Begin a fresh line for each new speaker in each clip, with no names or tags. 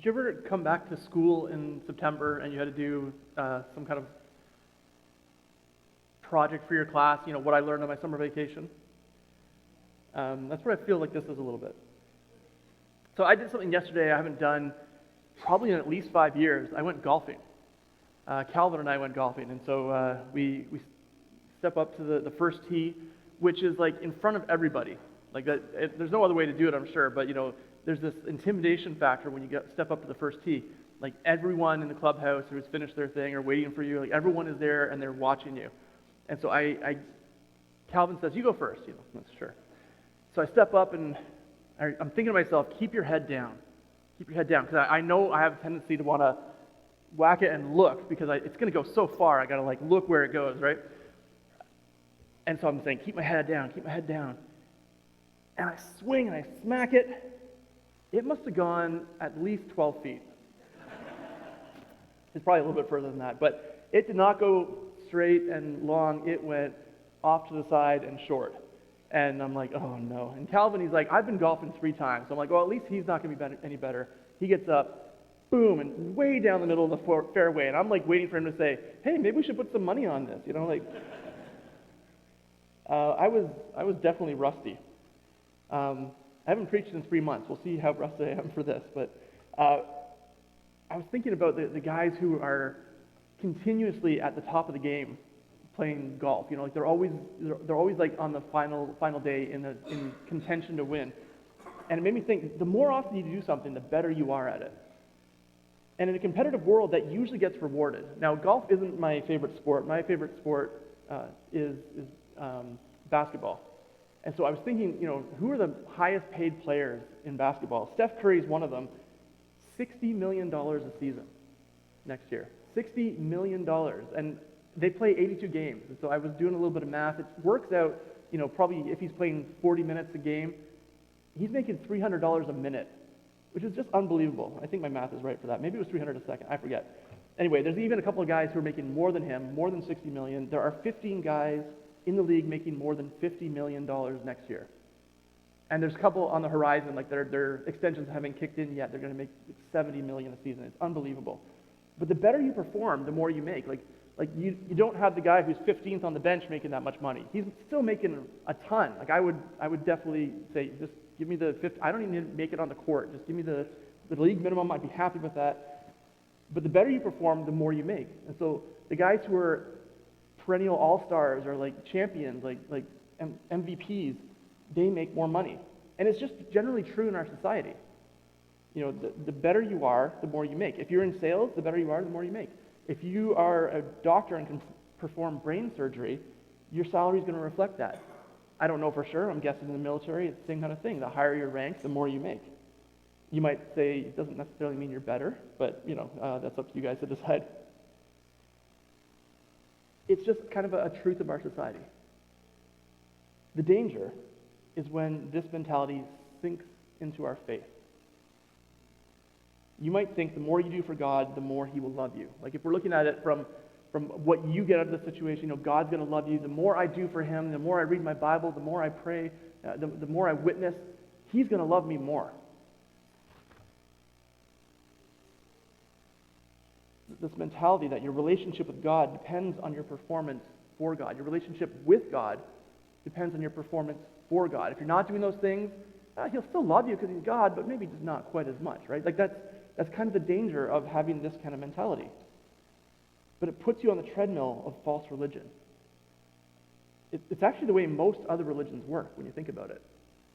you ever come back to school in September and you had to do some kind of project for your class, what I learned on my summer vacation? That's what I feel like this is a little bit. So I did something yesterday I haven't done probably in at least 5 years. I went golfing. Calvin and I went golfing, and so we step up to the first tee, which is like in front of everybody. Like that, there's no other way to do it, I'm sure, but there's this intimidation factor when you step up to the first tee. Like everyone in the clubhouse who's finished their thing or waiting for you, like everyone is there and they're watching you. And so Calvin says, "You go first." That's sure. So I step up and I'm thinking to myself, keep your head down. Keep your head down, because I know I have a tendency to want to whack it and look, because it's going to go so far, I got to look where it goes, right? And so I'm saying, keep my head down, keep my head down. And I swing and I smack it. It must have gone at least 12 feet. It's probably a little bit further than that, but it did not go straight and long. It went off to the side and short. And I'm like, oh no. And Calvin, he's like, I've been golfing 3 times. So I'm like, well, at least he's not going to be any better. He gets up, boom, and way down the middle of the fairway. And I'm like waiting for him to say, hey, maybe we should put some money on this. I was definitely rusty. I haven't preached in 3 months. We'll see how rusty I am for this. But I was thinking about the guys who are continuously at the top of the game playing golf. They're always like on the final day in contention to win. And it made me think, the more often you do something, the better you are at it. And in a competitive world, that usually gets rewarded. Now, golf isn't my favorite sport. My favorite sport is basketball. And so I was thinking, who are the highest paid players in basketball? Steph Curry is one of them. $60 million a season next year. $60 million. And they play 82 games. And so I was doing a little bit of math. It works out, probably if he's playing 40 minutes a game, he's making $300 a minute, which is just unbelievable. I think my math is right for that. Maybe it was 300 a second. I forget. Anyway, there's even a couple of guys who are making more than him, more than 60 million. There are 15 guys in the league making more than $50 million next year. And there's a couple on the horizon, like their extensions haven't kicked in yet. They're going to make $70 million a season. It's unbelievable. But the better you perform, the more you make. Like you don't have the guy who's 15th on the bench making that much money. He's still making a ton. Like I would definitely say, just give me the 50. I don't even need to make it on the court. Just give me the league minimum. I'd be happy with that. But the better you perform, the more you make. And so the guys who are perennial all-stars or like champions, like MVPs, they make more money. And it's just generally true in our society. The better you are, the more you make. If you're in sales, the better you are, the more you make. If you are a doctor and can perform brain surgery, your salary is going to reflect that. I don't know for sure. I'm guessing in the military, it's the same kind of thing. The higher your rank, the more you make. You might say it doesn't necessarily mean you're better, but that's up to you guys to decide. It's just kind of a truth of our society. The danger is when this mentality sinks into our faith. You might think the more you do for God, the more He will love you. Like if we're looking at it from what you get out of the situation, God's going to love you. The more I do for Him, the more I read my Bible, the more I pray, the more I witness, He's going to love me more. This mentality that your relationship with God depends on your performance for God. Your relationship with God depends on your performance for God. If you're not doing those things, He'll still love you because He's God, but maybe just not quite as much, right? Like that's kind of the danger of having this kind of mentality. But it puts you on the treadmill of false religion. It's actually the way most other religions work when you think about it.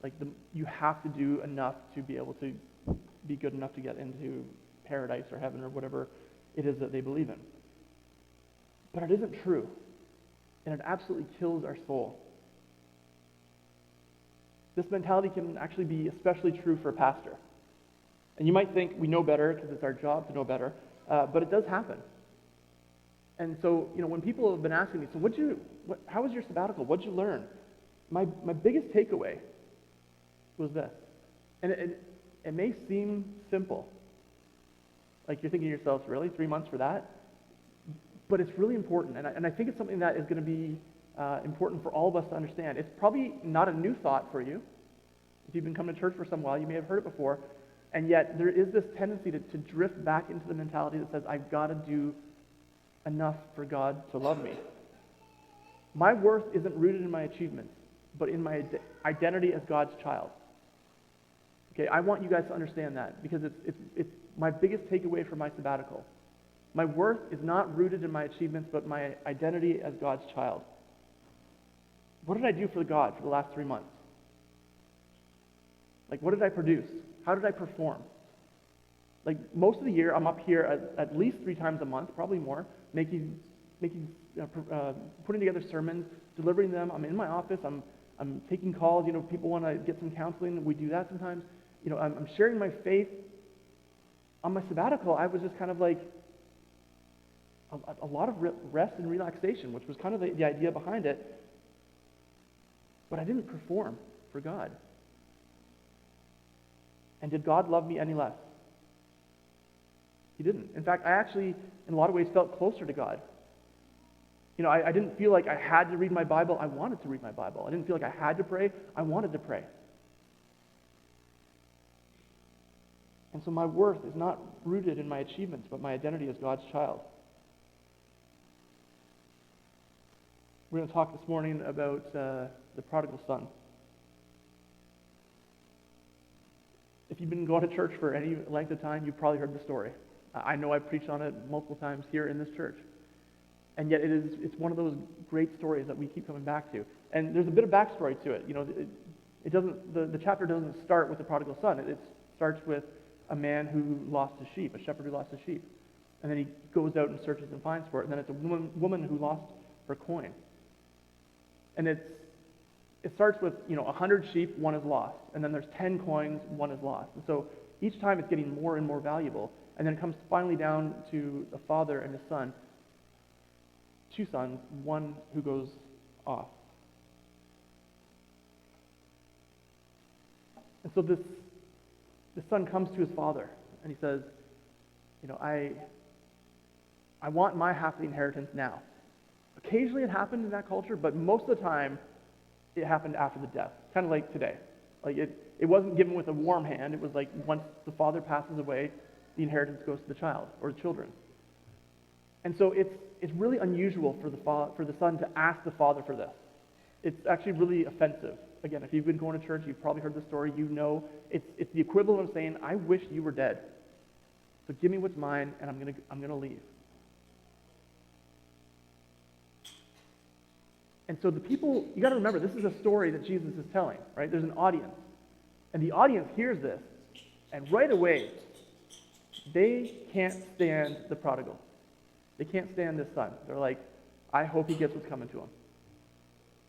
Like you have to do enough to be able to be good enough to get into paradise or heaven or whatever it is that they believe in. But it isn't true. And it absolutely kills our soul. This mentality can actually be especially true for a pastor. And you might think we know better because it's our job to know better, but it does happen. And so, when people have been asking me, so how was your sabbatical? What'd you learn? My biggest takeaway was this. And it may seem simple. Like you're thinking to yourself, really? 3 months for that? But it's really important. And I think it's something that is going to be important for all of us to understand. It's probably not a new thought for you. If you've been coming to church for some while, you may have heard it before. And yet there is this tendency to drift back into the mentality that says, I've got to do enough for God to love me. My worth isn't rooted in my achievements, but in my identity as God's child. Okay, I want you guys to understand that, because it's my biggest takeaway from my sabbatical. My worth is not rooted in my achievements, but my identity as God's child. What did I do for God for the last 3 months? Like, what did I produce? How did I perform? Like, most of the year, I'm up here at least 3 times a month, probably more, putting together sermons, delivering them. I'm in my office. I'm taking calls. People want to get some counseling. We do that sometimes. I'm sharing my faith. On my sabbatical, I was just kind of like a lot of rest and relaxation, which was kind of the idea behind it. But I didn't perform for God. And did God love me any less? He didn't. In fact, I actually, in a lot of ways, felt closer to God. I didn't feel like I had to read my Bible. I wanted to read my Bible. I didn't feel like I had to pray. I wanted to pray. And so my worth is not rooted in my achievements, but my identity as God's child. We're going to talk this morning about the prodigal son. If you've been going to church for any length of time, you've probably heard the story. I know I've preached on it multiple times here in this church. And yet it's one of those great stories that we keep coming back to. And there's a bit of backstory to it. The chapter doesn't start with the prodigal son. It starts with a man who lost his sheep, a shepherd who lost his sheep. And then he goes out and searches and finds for it. And then it's a woman who lost her coin. And it starts with, 100 sheep, one is lost. And then there's 10 coins, one is lost. And so each time it's getting more and more valuable. And then it comes finally down to a father and his son. 2 sons, one who goes off. And so the son comes to his father and he says, I want my half of the inheritance now. Occasionally it happened in that culture, but most of the time it happened after the death, kind of like today. Like it wasn't given with a warm hand. It was like once the father passes away, the inheritance goes to the child or the children. And so it's really unusual for the son to ask the father for this. It's actually really offensive. Again, if you've been going to church, you've probably heard the story. It's the equivalent of saying, "I wish you were dead. So give me what's mine, and I'm gonna leave." And so the people, you got to remember, this is a story that Jesus is telling, right? There's an audience, and the audience hears this, and right away, they can't stand the prodigal. They can't stand this son. They're like, I hope he gets what's coming to him.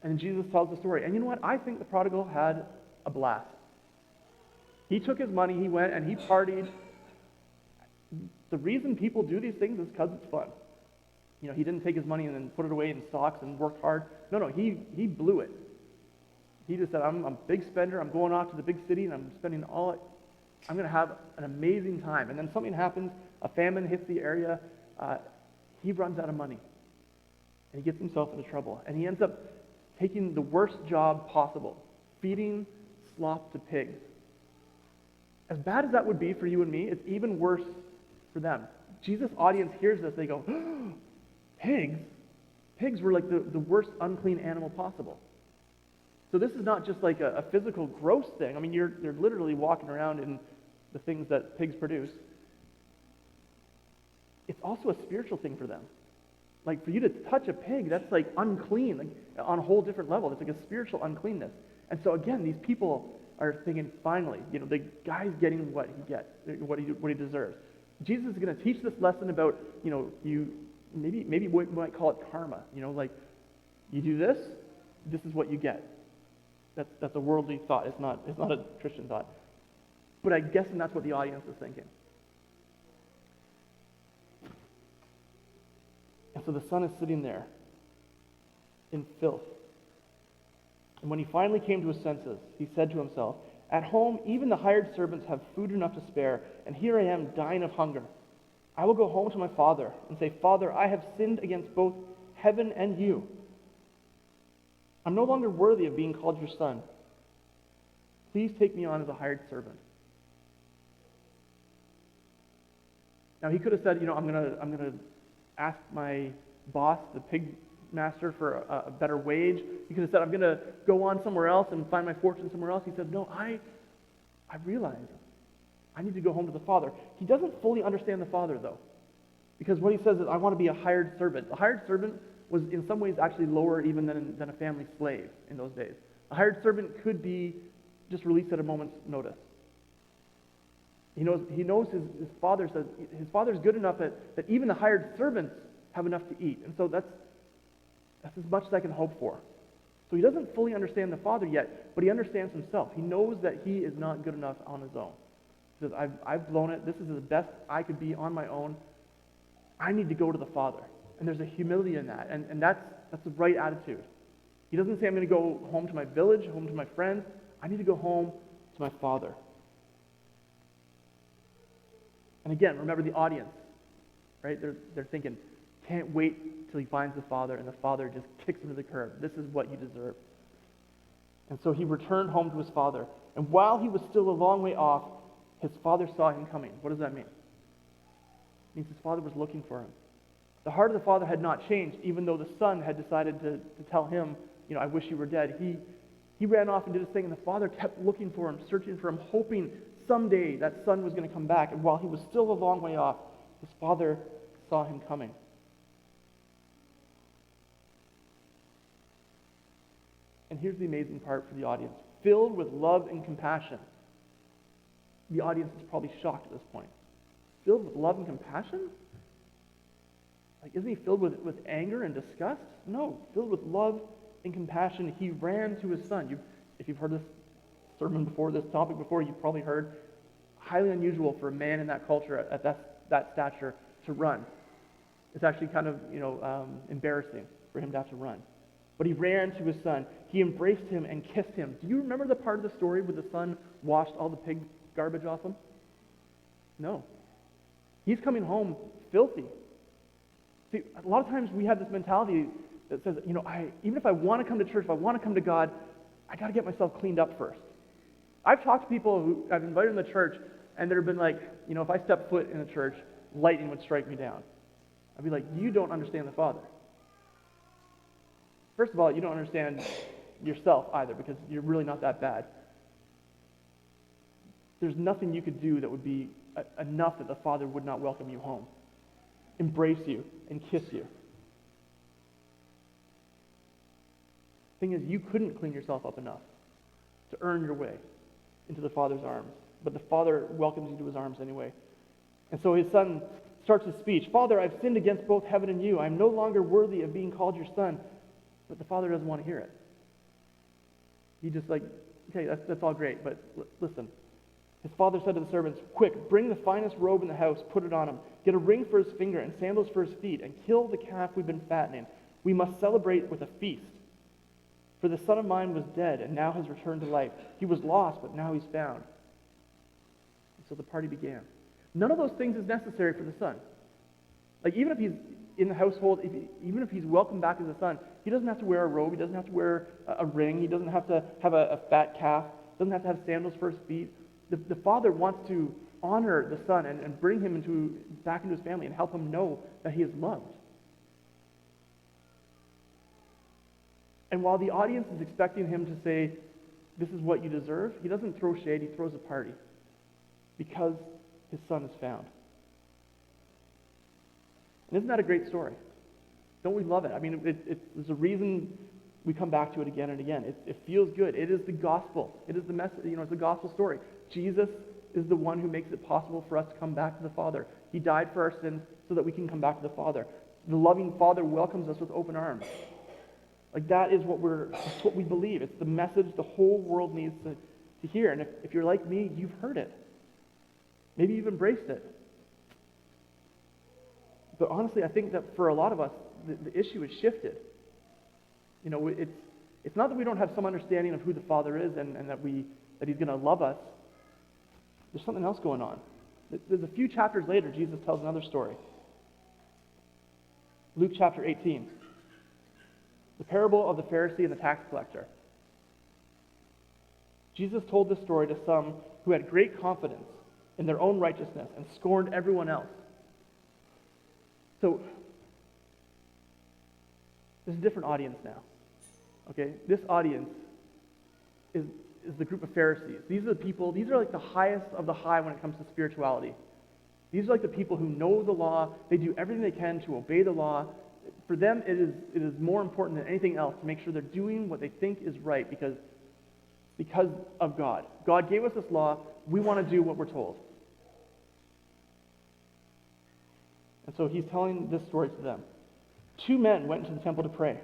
And Jesus tells the story. And you know what? I think the prodigal had a blast. He took his money, he went, and he partied. The reason people do these things is because it's fun. He didn't take his money and then put it away in stocks and worked hard. No, he blew it. He just said, I'm a big spender. I'm going off to the big city, and I'm spending all it. I'm going to have an amazing time. And then something happens. A famine hits the area. He runs out of money. And he gets himself into trouble. And he ends up taking the worst job possible, feeding slop to pigs. As bad as that would be for you and me, it's even worse for them. Jesus' audience hears this. They go, pigs? Pigs were like the worst unclean animal possible. So this is not just like a physical gross thing. I mean, they're literally walking around in the things that pigs produce. It's also a spiritual thing for them. Like, for you to touch a pig, that's like unclean, like, on a whole different level. It's like a spiritual uncleanness. And so again, these people are thinking, finally, the guy's getting what he deserves. Jesus is going to teach this lesson about, maybe we might call it karma. Like, you do this is what you get. That's a worldly thought. It's not a Christian thought. But I guess that's what the audience is thinking. And so the son is sitting there in filth. And when he finally came to his senses, he said to himself, "At home, even the hired servants have food enough to spare, and here I am dying of hunger. I will go home to my father and say, 'Father, I have sinned against both heaven and you. I'm no longer worthy of being called your son. Please take me on as a hired servant.'" Now he could have said, I'm gonna ask my boss, the pig master, for a better wage. He could have said, I'm gonna go on somewhere else and find my fortune somewhere else. He said, no, I realize I need to go home to the Father. He doesn't fully understand the Father, though, because what he says is, I want to be a hired servant. A hired servant was in some ways actually lower even than a family slave in those days. A hired servant could be just released at a moment's notice. He knows his father says his father's good enough that even the hired servants have enough to eat. And so that's as much as I can hope for. So he doesn't fully understand the Father yet, but he understands himself. He knows that he is not good enough on his own. He says, I've blown it. This is the best I could be on my own. I need to go to the Father. And there's a humility in that. And that's the right attitude. He doesn't say, I'm going to go home to my village, home to my friends. I need to go home to my Father. And again, remember the audience, right? They're thinking, can't wait till he finds the Father, and the Father just kicks him to the curb. This is what you deserve. And so he returned home to his father. And while he was still a long way off, his father saw him coming. What does that mean? It means his father was looking for him. The heart of the father had not changed, even though the son had decided to tell him, I wish you were dead. He ran off and did his thing, and the father kept looking for him, searching for him, hoping someday that son was going to come back. And while he was still a long way off, his father saw him coming. And here's the amazing part for the audience. Filled with love and compassion. The audience is probably shocked at this point. Filled with love and compassion? Isn't he filled with anger and disgust? No. Filled with love and compassion, he ran to his son. If you've heard this sermon before, this topic before, you've probably heard, highly unusual for a man in that culture at that stature to run. It's actually kind of, embarrassing for him to have to run. But he ran to his son. He embraced him and kissed him. Do you remember the part of the story where the son washed all the pig garbage off him? No. He's coming home filthy. See, a lot of times we have this mentality that says, even if I want to come to church, if I want to come to God, I got to get myself cleaned up first. I've talked to people who I've invited in the church, and they've been like, if I step foot in a church, lightning would strike me down. I'd be like, you don't understand the Father. First of all, you don't understand yourself either, because you're really not that bad. There's nothing you could do that would be enough that the Father would not welcome you home, embrace you, and kiss you. The thing is, you couldn't clean yourself up enough to earn your way into the Father's arms, but the Father welcomes you to his arms anyway. And so his son starts his speech. Father, I've sinned against both heaven and you. I'm no longer worthy of being called your son. But the father doesn't want to hear it. He just okay, that's all great, but listen. His father said to the servants, quick, bring the finest robe in the house, put it on him. Get a ring for his finger and sandals for his feet, and kill the calf we've been fattening. We must celebrate with a feast. For the son of mine was dead, and now has returned to life. He was lost, but now he's found. And so the party began. None of those things is necessary for the son. Even if he's in the household, even if he's welcomed back as a son, he doesn't have to wear a robe, he doesn't have to wear a ring, he doesn't have to have a fat calf, doesn't have to have sandals for his feet. The father wants to honor the son and bring him back into his family and help him know that he is loved. And while the audience is expecting him to say, this is what you deserve, he doesn't throw shade, he throws a party. Because his son is found. And isn't that a great story? Don't we love it? I mean, there's a reason we come back to it again and again. It feels good. It is the gospel. It is the message. It's the gospel story. Jesus is the one who makes it possible for us to come back to the Father. He died for our sins so that we can come back to the Father. The loving Father welcomes us with open arms. That is what we believe. It's the message the whole world needs to hear. And if you're like me, you've heard it. Maybe you've embraced it. But honestly, I think that for a lot of us, the issue is shifted. It's not that we don't have some understanding of who the Father is and that he's going to love us. There's something else going on. There's a few chapters later, Jesus tells another story. Luke chapter 18. The parable of the Pharisee and the tax collector. Jesus told this story to some who had great confidence in their own righteousness and scorned everyone else. So, there's a different audience now. Okay? This audience is the group of Pharisees. These are the people, these are like the highest of the high when it comes to spirituality. These are like the people who know the law. They do everything they can to obey the law. For them, it is more important than anything else to make sure they're doing what they think is right because of God. God gave us this law. We want to do what we're told. And so he's telling this story to them. 2 men went into the temple to pray.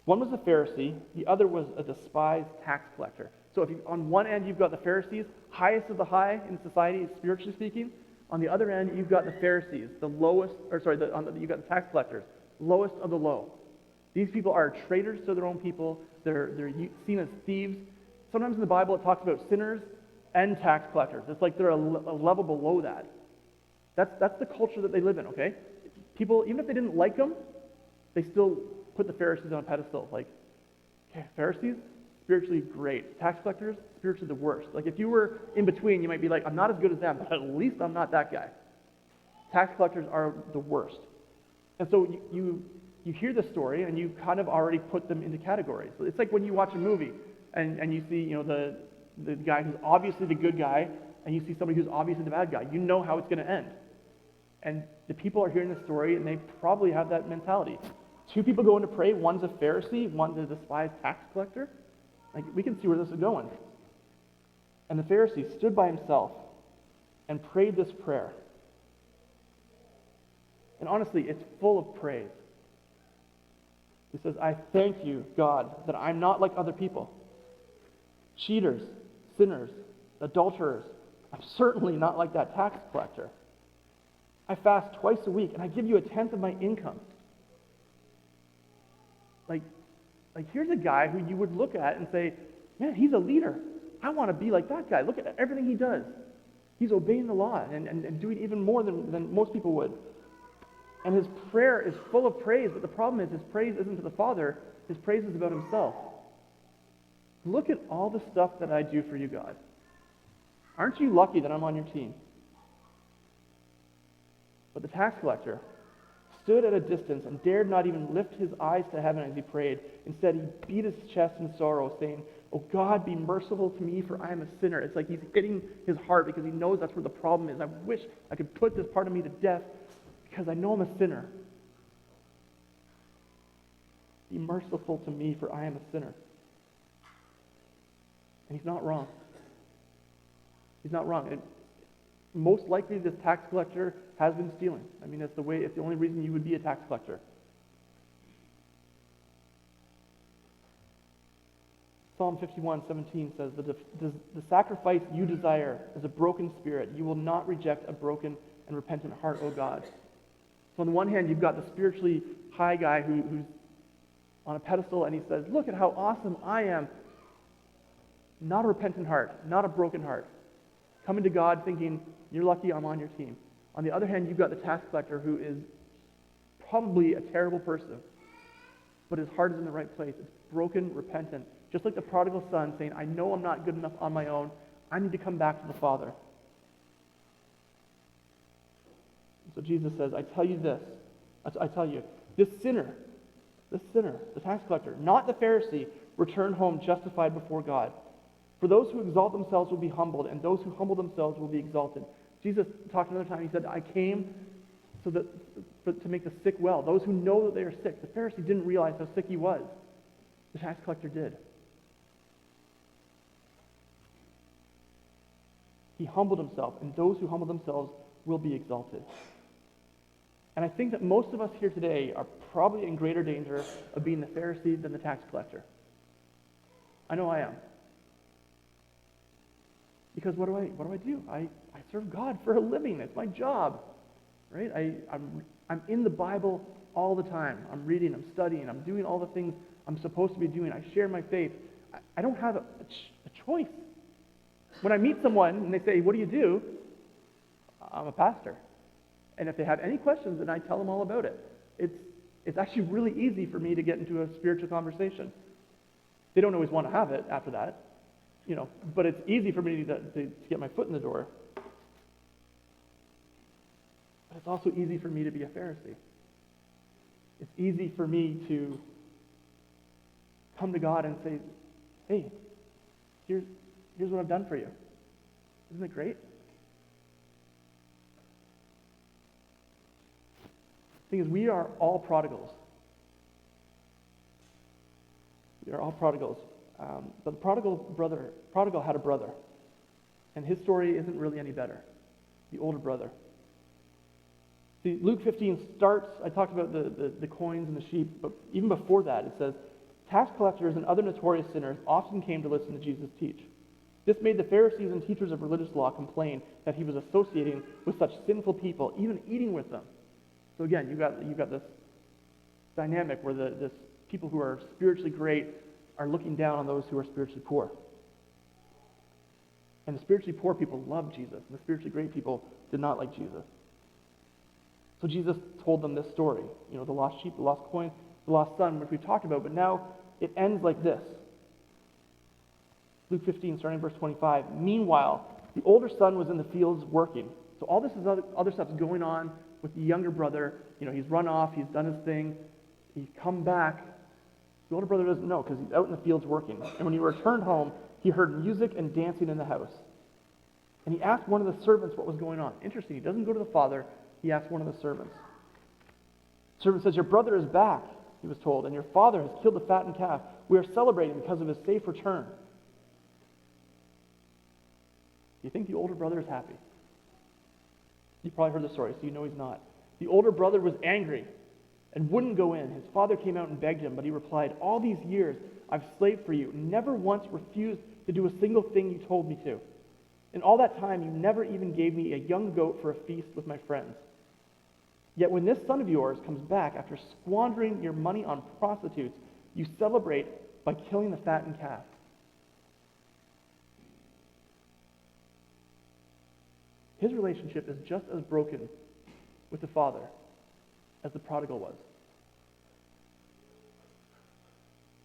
One was a Pharisee, the other was a despised tax collector. So if on one end you've got the Pharisees, highest of the high in society, spiritually speaking. On the other end, you've got the Pharisees, you've got the tax collectors, lowest of the low. These people are traitors to their own people. They're seen as thieves. Sometimes in the Bible it talks about sinners and tax collectors. It's like they're a level below that. That's the culture that they live in, okay? People, even if they didn't like them, they still put the Pharisees on a pedestal. Like, okay, Pharisees, spiritually great. Tax collectors, spiritually the worst. Like, if you were in between, you might be like, I'm not as good as them, but at least I'm not that guy. Tax collectors are the worst. And so you hear the story, and you kind of already put them into categories. So it's like when you watch a movie, and you see, the guy who's obviously the good guy, and you see somebody who's obviously the bad guy. You know how it's going to end. And the people are hearing the story, and they probably have that mentality. 2 people go in to pray. One's a Pharisee, one's a despised tax collector. Like, we can see where this is going. And the Pharisee stood by himself and prayed this prayer. And honestly, it's full of praise. He says, I thank you, God, that I'm not like other people. Cheaters, sinners, adulterers. I'm certainly not like that tax collector. I fast twice a week, and I give you 1/10 of my income. Like here's a guy who you would look at and say, man, he's a leader. I want to be like that guy. Look at everything he does. He's obeying the law and doing even more than most people would. And his prayer is full of praise, but the problem is his praise isn't to the Father. His praise is about himself. Look at all the stuff that I do for you, God. Aren't you lucky that I'm on your team? But the tax collector stood at a distance and dared not even lift his eyes to heaven as he prayed. Instead, he beat his chest in sorrow, saying, Oh God, be merciful to me, for I am a sinner. It's like he's hitting his heart because he knows that's where the problem is. I wish I could put this part of me to death because I know I'm a sinner. Be merciful to me, for I am a sinner. And he's not wrong. He's not wrong. Most likely this tax collector has been stealing. I mean, it's the only reason you would be a tax collector. Psalm 51:17 says, the sacrifice you desire is a broken spirit. You will not reject a broken and repentant heart, O God. So on the one hand, you've got the spiritually high guy who's on a pedestal, and he says, look at how awesome I am. Not a repentant heart, not a broken heart. Coming to God thinking, you're lucky I'm on your team. On the other hand, you've got the tax collector who is probably a terrible person, but his heart is in the right place. It's broken, repentant. Just like the prodigal son saying, I know I'm not good enough on my own. I need to come back to the Father. So Jesus says, I tell you this. I tell you, this sinner, the tax collector, not the Pharisee, return home justified before God. For those who exalt themselves will be humbled, and those who humble themselves will be exalted. Jesus talked another time, he said, I came to make the sick well. Those who know that they are sick. The Pharisee didn't realize how sick he was. The tax collector did. He humbled himself, and those who humble themselves will be exalted. And I think that most of us here today are probably in greater danger of being the Pharisee than the tax collector. I know I am. Because what do I do? I serve God for a living. It's my job, right? I'm in the Bible all the time. I'm reading, I'm studying, I'm doing all the things I'm supposed to be doing. I share my faith. I don't have a choice. When I meet someone and they say, what do you do? I'm a pastor. And if they have any questions, then I tell them all about it. It's actually really easy for me to get into a spiritual conversation. They don't always want to have it after that, but it's easy for me to get my foot in the door. But it's also easy for me to be a Pharisee. It's easy for me to come to God and say, hey, here's what I've done for you. Isn't it great? The thing is, we are all prodigals. We are all prodigals. But the prodigal had a brother. And his story isn't really any better. The older brother. See, Luke 15 starts, I talked about the coins and the sheep, but even before that it says, tax collectors and other notorious sinners often came to listen to Jesus teach. This made the Pharisees and teachers of religious law complain that he was associating with such sinful people, even eating with them. So again, you've got this dynamic where this people who are spiritually great are looking down on those who are spiritually poor. And the spiritually poor people loved Jesus, and the spiritually great people did not like Jesus. So Jesus told them this story, the lost sheep, the lost coin, the lost son, which we've talked about, but now it ends like this. Luke 15, starting verse 25. Meanwhile, the older son was in the fields working. So all this is other stuff's going on with the younger brother. He's run off, he's done his thing, he's come back. The older brother doesn't know because he's out in the fields working. And when he returned home, he heard music and dancing in the house. And he asked one of the servants what was going on. Interesting, he doesn't go to the father, he asked one of the servants. The servant says, your brother is back, he was told, and your father has killed the fattened calf. We are celebrating because of his safe return. Do you think the older brother is happy? You probably heard the story, so you know he's not. The older brother was angry and wouldn't go in. His father came out and begged him, but he replied, all these years I've slaved for you, never once refused to do a single thing you told me to. In all that time, you never even gave me a young goat for a feast with my friends. Yet when this son of yours comes back after squandering your money on prostitutes, you celebrate by killing the fattened calf. His relationship is just as broken with the father as the prodigal was.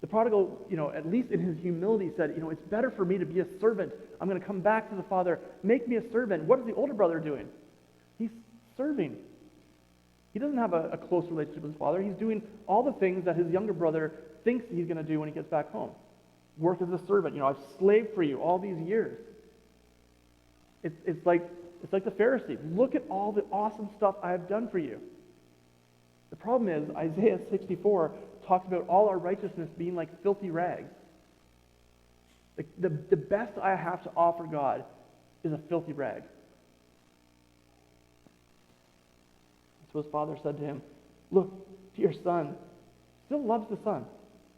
The prodigal, at least in his humility said, it's better for me to be a servant. I'm going to come back to the father. Make me a servant. What is the older brother doing? He's serving. He doesn't have a close relationship with his father. He's doing all the things that his younger brother thinks he's going to do when he gets back home. Work as a servant. I've slaved for you all these years. It's like the Pharisee. Look at all the awesome stuff I have done for you. The problem is, Isaiah 64 talks about all our righteousness being like filthy rags. The best I have to offer God is a filthy rag. So his father said to him, look, dear son, still loves the son.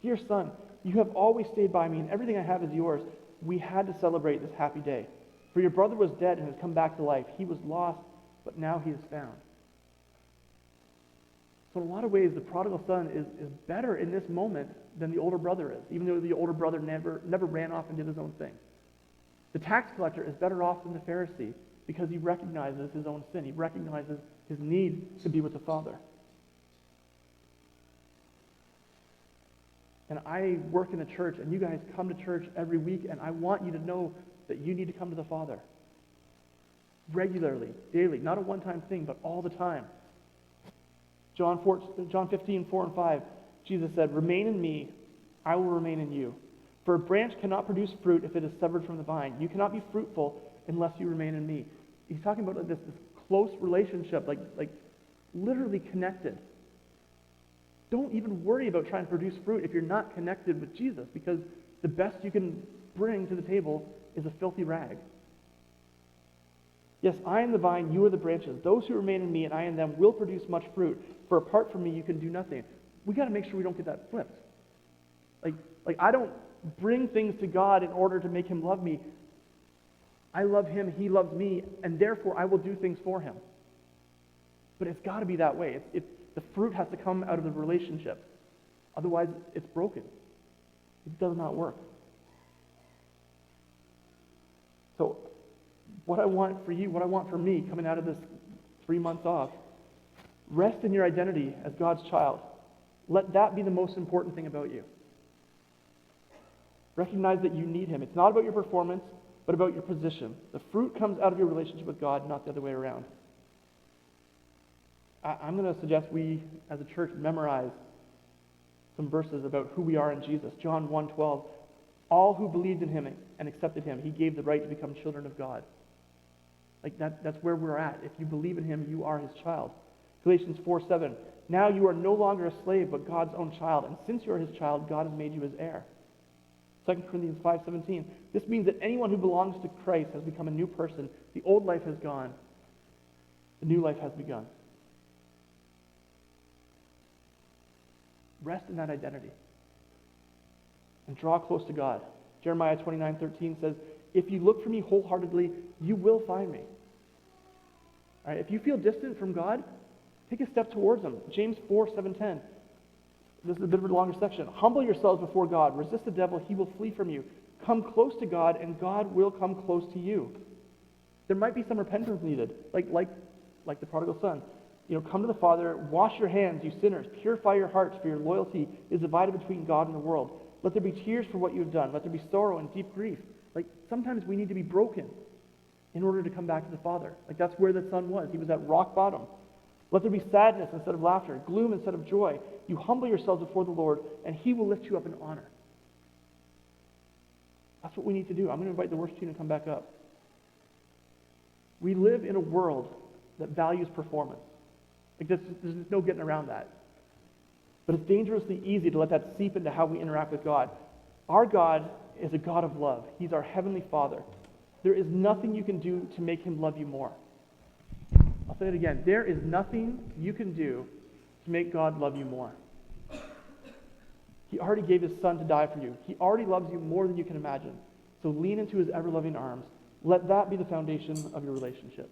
Dear son, you have always stayed by me, and everything I have is yours. We had to celebrate this happy day. For your brother was dead and has come back to life. He was lost, but now he is found. So in a lot of ways, the prodigal son is better in this moment than the older brother is, even though the older brother never ran off and did his own thing. The tax collector is better off than the Pharisee because he recognizes his own sin. He recognizes his need to be with the Father. And I work in a church, and you guys come to church every week, and I want you to know that you need to come to the Father. Regularly, daily, not a one-time thing, but all the time. John 15, 4 and 5, Jesus said, remain in me, I will remain in you. For a branch cannot produce fruit if it is severed from the vine. You cannot be fruitful unless you remain in me. He's talking about this close relationship, like literally connected. Don't even worry about trying to produce fruit if you're not connected with Jesus, because the best you can bring to the table is a filthy rag. Yes, I am the vine, you are the branches. Those who remain in me and I in them will produce much fruit, for apart from me you can do nothing. We got to make sure we don't get that flipped. Like I don't bring things to God in order to make him love me. I love him, he loves me, and therefore I will do things for him. But it's got to be that way. The fruit has to come out of the relationship. Otherwise, it's broken. It does not work. So, what I want for you, what I want for me coming out of this 3 months off, rest in your identity as God's child. Let that be the most important thing about you. Recognize that you need him. It's not about your performance, but about your position. The fruit comes out of your relationship with God, not the other way around. I'm going to suggest we, as a church, memorize some verses about who we are in Jesus. John 1:12, all who believed in him and accepted him, he gave the right to become children of God. Like that's where we're at. If you believe in him, you are his child. Galatians 4:7, now you are no longer a slave, but God's own child. And since you are his child, God has made you his heir. 2 Corinthians 5:17, this means that anyone who belongs to Christ has become a new person. The old life has gone. The new life has begun. Rest in that identity and draw close to God. Jeremiah 29:13 says, if you look for me wholeheartedly, you will find me. All right, if you feel distant from God, take a step towards him. James 4:7-10. This is a bit of a longer section. Humble yourselves before God. Resist the devil. He will flee from you. Come close to God, and God will come close to you. There might be some repentance needed, like the prodigal son. Come to the Father, wash your hands, you sinners. Purify your hearts, for your loyalty is divided between God and the world. Let there be tears for what you have done. Let there be sorrow and deep grief. Sometimes we need to be broken in order to come back to the Father. That's where the son was. He was at rock bottom. Let there be sadness instead of laughter, gloom instead of joy. You humble yourselves before the Lord, and he will lift you up in honor. That's what we need to do. I'm going to invite the worship team to come back up. We live in a world that values performance. There's no getting around that. But it's dangerously easy to let that seep into how we interact with God. Our God is a God of love. He's our heavenly Father. There is nothing you can do to make him love you more. I'll say it again. There is nothing you can do to make God love you more. He already gave his son to die for you. He already loves you more than you can imagine. So lean into his ever-loving arms. Let that be the foundation of your relationship.